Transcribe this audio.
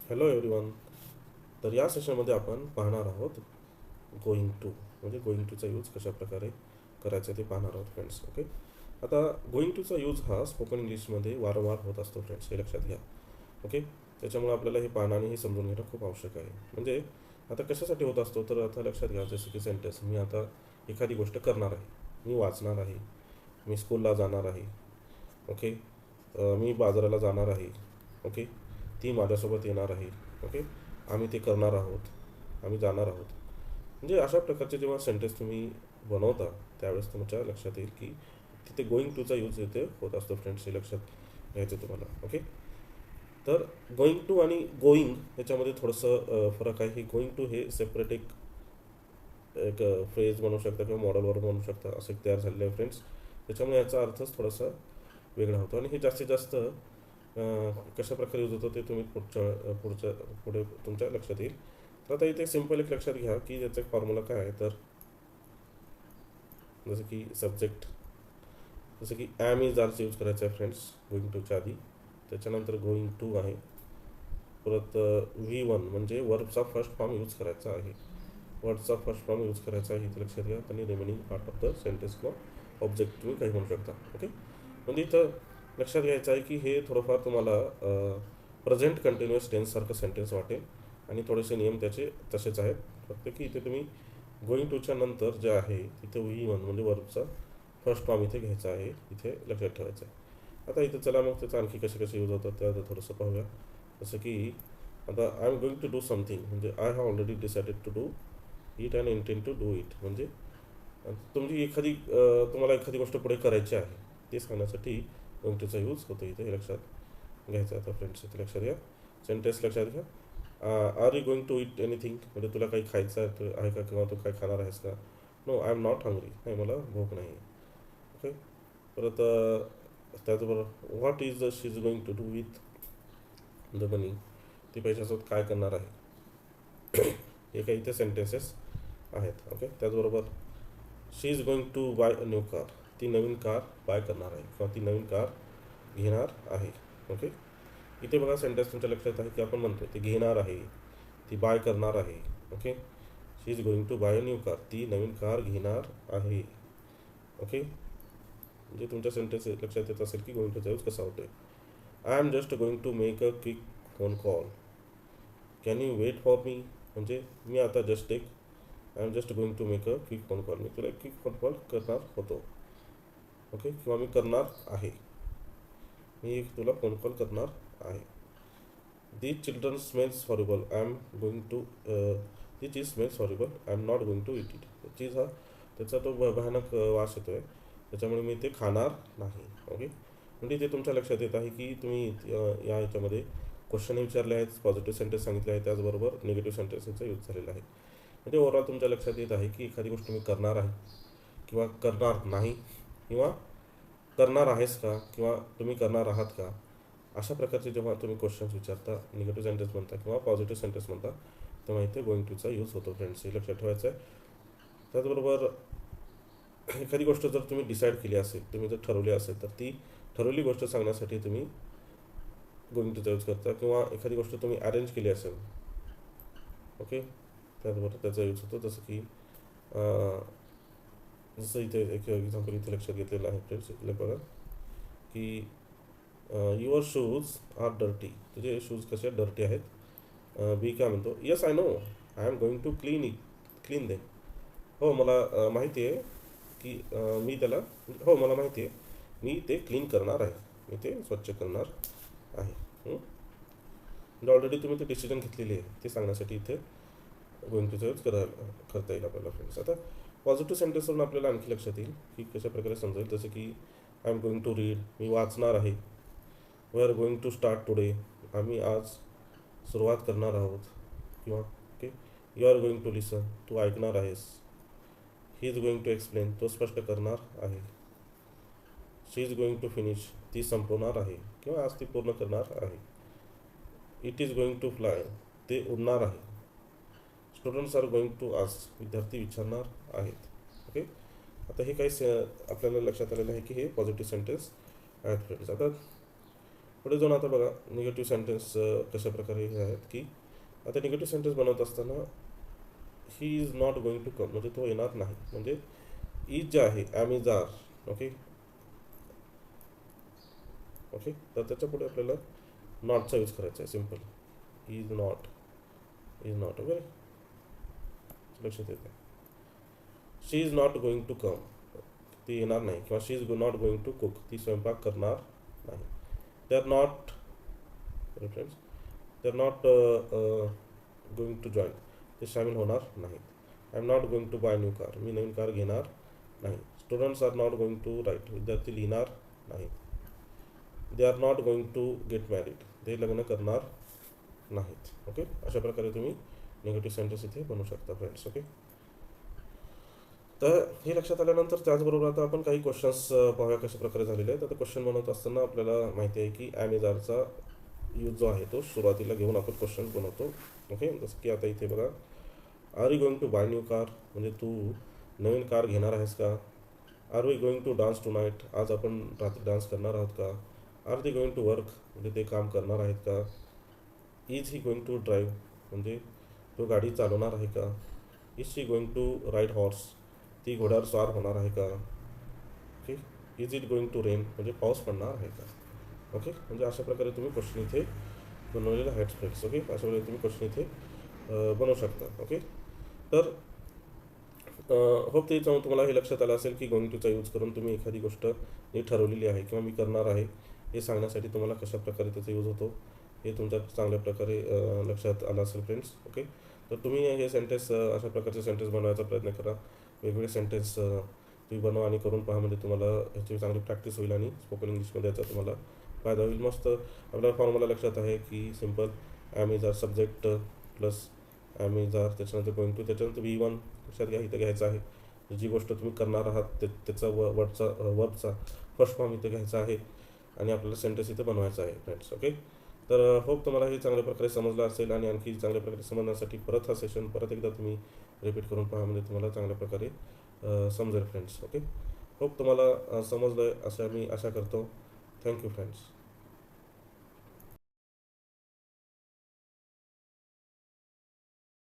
Hello everyone. तर या सेशनमध्ये आपण पाहणार आहोत गोईंग टू, म्हणजे गोईंग टूचा यूज कशाप्रकारे करायचा ते पाहणार आहोत फ्रेंड्स. ओके. आता गोईंग टूचा यूज हा स्पोकन इंग्लिशमध्ये वारंवार होत असतो फ्रेंड्स, हे लक्षात घ्या. ओके. त्याच्यामुळे आपल्याला हे पाहणं आणि हे समजून घेणं खूप आवश्यक आहे. म्हणजे आता कशासाठी होत असतो तर आता लक्षात घ्या, जसं की सेंटेन्स, मी आता एखादी गोष्ट करणार आहे, मी वाचणार आहे, मी स्कूलला जाणार आहे. ओके. मी बाजाराला जाणार आहे. ओके. ती माझ्यासोबत येणार आहे. ओके. आम्ही ते करणार आहोत, आम्ही जाणार आहोत. म्हणजे अशा प्रकारचे जेव्हा सेंटेन्स तुम्ही बनवता त्यावेळेस तुमच्या लक्षात येईल की तिथे गोईंग टूचा यूज इथे होत असतो फ्रेंड्स, हे लक्षात घ्यायचं तुम्हाला. ओके. तर गोईंग टू आणि गोईंग याच्यामध्ये थोडंसं फरक आहे. हे गोईंग टू हे सेपरेट एक एक फ्रेज म्हणू शकता किंवा मॉडेलवर म्हणू शकता, असं एक तयार झालेलं आहे फ्रेंड्स. त्याच्यामुळे याचा अर्थच थोडासा वेगळा होतो आणि हे जास्तीत जास्त कशा प्रकारे यूज होतं ते तुम्ही पुढे तुमच्या लक्षात येईल. तर आता इथे सिम्पल एक लक्षात घ्या की याचा एक फॉर्म्युला काय आहे. तर जसं की सब्जेक्ट, जसं की ॲम इज आरचा यूज करायचा आहे फ्रेंड्स गोईंग टूच्या आधी. त्याच्यानंतर गोईंग टू आहे. परत V1 म्हणजे वर्बचा फर्स्ट फॉर्म यूज करायचा आहे. वर्डचा फर्स्ट फॉर्म यूज करायचा आहे इथे लक्षात घ्या. आणि remaining part of the sentence किंवा ऑब्जेक्ट तुम्ही काही म्हणू शकता. ओके. म्हणजे इथं लक्षात घ्यायचं आहे की हे थोडंफार तुम्हाला प्रेझेंट कंटिन्युअस टेन्ससारखं सेंटेन्स वाटेल आणि थोडेसे नियम त्याचे तसेच आहेत. फक्त की इथे तुम्ही गोईंग टूच्या नंतर जे आहे तिथे V1 म्हणजे वर्बचा फर्स्ट फॉर्म इथे घ्यायचा आहे, इथे लक्षात ठेवायचं आहे. आता इथं चला मग त्याचं आणखी कसे कसे यूज होतात त्या थोडंसं पाहूया. जसं की आता I am going to do something म्हणजे I have already decided to do it and intend to do it. म्हणजे तुमची तुम्हाला एखादी गोष्ट पुढे करायची आहे ते सांगण्यासाठी गोइंग टूचा यूज होतो इथे, हे लक्षात घ्यायचं. आता फ्रेंड्स इथे लक्षात घ्या, सेंटेन्स लक्षात घ्या. Are you going to it anything म्हणजे तुला काही खायचं आहे का किंवा तू काय खाणार आहेस का. No I am not hungry, नाही मला भूक नाही. ओके. परत त्याचबरोबर what is the she is going to do with the money, ती पैशासोबत काय करणार आहे. हे काही इथे सेंटेन्सेस आहेत. ओके. त्याचबरोबर she is going to buy a new car, ती नवीन कार बाय करणार आहे किंवा ती नवीन कार घेणार आहे. ओके. इथे बघा सेंटेन्स तुमच्या लक्षात आहे की आपण म्हणतो ती घेणार आहे, ती बाय करणार आहे. Okay. She is going to buy a new car, ती नवीन कार घेणार आहे. ओके. म्हणजे तुमच्या सेंटेन्स लक्षात येत असेल की गोइंग टूचा यूज कसा होतोय. I am just going to make a quick phone call, can you wait for me म्हणजे मी आता just I am just going to make a quick phone call, मी तुला एक क्विक फोन कॉल करणार होतो. ओके. किंवा मी करणार आहे, मी एक तुला फोन कॉल करणार आहे. The children smells horrible, I am going to the cheese smells horrible, I am not going to eat it. Cheese हा त्याचा तो भयानक वास येतो आहे, त्याच्यामुळे मी ते खाणार नाही. ओके. म्हणजे ते तुमच्या लक्षात येत आहे की तुम्ही या ह्याच्यामध्ये क्वेश्चन विचारले आहेत, पॉझिटिव्ह सेंटेन्स सांगितले आहेत, त्याचबरोबर निगेटिव्ह सेंटेन्सचा यूज झालेला आहे. म्हणजे ओव्हरऑल तुमच्या लक्षात येत आहे की एखादी गोष्ट मी करणार आहे किंवा करणार नाही किंवा करणार आहेस का किंवा तुम्ही करणार आहात का, अशा प्रकारचे जेव्हा तुम्ही क्वेश्चन्स विचारता, निगेटिव्ह सेंटेन्स म्हणता किंवा पॉझिटिव्ह सेंटेन्स म्हणता, तेव्हा इथे गोइंग टूचा यूज होतो फ्रेंड्स, हे लक्षात ठेवायचं आहे. त्याचबरोबर एखादी गोष्ट जर तुम्ही डिसाईड केली असेल, तुम्ही जर ठरवली असेल, तर ती ठरवली गोष्ट सांगण्यासाठी तुम्ही गोइंग टूचा यूज करता. किंवा एखादी गोष्ट तुम्ही अरेंज केली असेल. ओके. त्याचबरोबर त्याचा यूज होतो. जसं की जसं इथे एक एक्झाम्पल इथे लक्षात घेतलेलं आहे फ्रेंड्स, इथले बघा की युअर शूज आर डर्टी, तुझे शूज कसे डर्टी आहेत. बी काय म्हणतो, yes I know, I am going to clean they. हो मला माहिती आहे की मी त्याला, हो मला माहिती आहे मी ते क्लीन करणार आहे, मी ते स्वच्छ करणार आहे. म्हणजे ऑलरेडी तुम्ही ते डिसिजन घेतलेली आहे ते सांगण्यासाठी इथे गोइंग टूचा यूज करता येईल आपल्याला फ्रेंड्स. आता पॉझिटिव्ह सेंटेन्सवरून आपल्याला आणखी लक्षात येईल की कशा प्रकारे समजेल. जसं की I am going to read, मी वाचणार आहे. We are going to start today, आम्ही आज सुरुवात करणार आहोत. किंवा okay, you are going to listen, तू ऐकणार आहेस. He is going to explain, तो स्पष्ट करणार आहे. She is going to finish, ती संपवणार आहे किंवा आज ती पूर्ण करणार आहे. It is going to fly, ते उडणार आहे. Students are going to ask, विद्यार्थी विचारणार आहेत. ओके. आता हे काही आपल्याला लक्षात आलेलं आहे की हे पॉझिटिव्ह सेंटेन्स आहेत फ्रेंड्स. आता पुढे जाऊन आता बघा निगेटिव्ह सेंटेन्स कशा प्रकारे हे आहेत की आता निगेटिव्ह सेंटेन्स बनवत असताना he is not going to come म्हणजे तो येणार नाही, म्हणजे इज जे आहे am is are, okay okay, तर त्याच्या पुढे आपल्याला नॉटचा यूज करायचा आहे, सिम्पल इज नॉट ओके, लक्षात येते. She is not going to come, ती येणार नाही, किंवा she is not going to cook, ती स्वयंपाक करणार नाही. They are not friends, they are not going to join, ते सामील होणार नाहीत. I am not going to buy new car, मी नवीन कार घेणार नाही. Students are not going to write, विद्यार्थी लिहिणार नाहीत. They are not going to get married, ते लग्न करणार नाहीत. ओके, अशा प्रकारे तुम्ही निगेटिव्ह सेंटेन्स इथे बनवू शकता फ्रेंड्स. ओके, तर हे लक्षात आल्यानंतर त्याचबरोबर आता आपण काही क्वेश्चन्स पाहूया कशा प्रकारे झालेले आहेत. आता क्वेश्चन बनवत असताना आपल्याला माहिती आहे की ॲम इज आरचा यूज जो आहे तो सुरुवातीला घेऊन आपण क्वेश्चन बनवतो. ओके, जसं की आता इथे बघा, are you going to buy new car, म्हणजे तू नवीन कार घेणार आहेस का. Are we going to dance tonight, आज आपण रात्री डान्स करणार आहोत का. Are they going to work, म्हणजे ते काम करणार आहेत का. Is he going to drive, म्हणजे तो गाडी चालवणार आहे का. Is she going to ride horse, ती घोड्यावर स्वार होणार आहे का. Okay, is it going to rain, म्हणजे पाऊस पडणार आहे का. ओके, म्हणजे अशा प्रकारे तुम्ही क्वेश्चन इथे बनवलेलं आहेत फ्रेंड्स. ओके, अशा प्रकारे तुम्ही क्वेश्चन इथे बनवू शकता. ओके, तर होप ते तुम्हाला हे लक्षात आलं असेल की गोइंग टूचा यूज करून तुम्ही एखादी गोष्ट जी ठरवलेली आहे किंवा मी करणार आहे हे सांगण्यासाठी तुम्हाला कशा प्रकारे त्याचा यूज होतो हे तुमच्या चांगल्या प्रकारे लक्षात आलं असेल फ्रेंड्स. ओके, तर तुम्ही हे सेंटेन्स अशा प्रकारचे सेंटेन्स बनवायचा प्रयत्न करा. वेगवेगळे सेंटेन्स तुम्ही बनवा आणि करून पहा, म्हणजे तुम्हाला ह्याची चांगली प्रॅक्टिस होईल आणि स्पोकन इंग्लिशमध्ये याचा तुम्हाला फायदा होईल. मस्त आपल्या फॉर्म्युला लक्षात आहे की simple am is are subject plus am is are, त्याच्यानंतर गोइंग टू, त्याच्यानंतर V1 लक्षात घ्या इथं घ्यायचं आहे. जी गोष्ट तुम्ही करणार आहात त्याचा वर्बचा फर्स्ट फॉर्म इथं घ्यायचा आहे आणि आपल्याला सेंटेन्स इथं बनवायचा आहे फ्रेंड्स. ओके, तर होप तुम्हाला हे चांगल्या प्रकारे समजलं असेल आणि आणखी चांगल्या प्रकारे समजण्यासाठी परत हा सेशन परत एकदा तुम्ही रिपीट करून पहा, म्हणजे तुम्हाला चांगल्या प्रकारे समजेल फ्रेंड्स. ओके, होप तुम्हाला समजलं आहे असं मी आशा करतो. Thank you friends.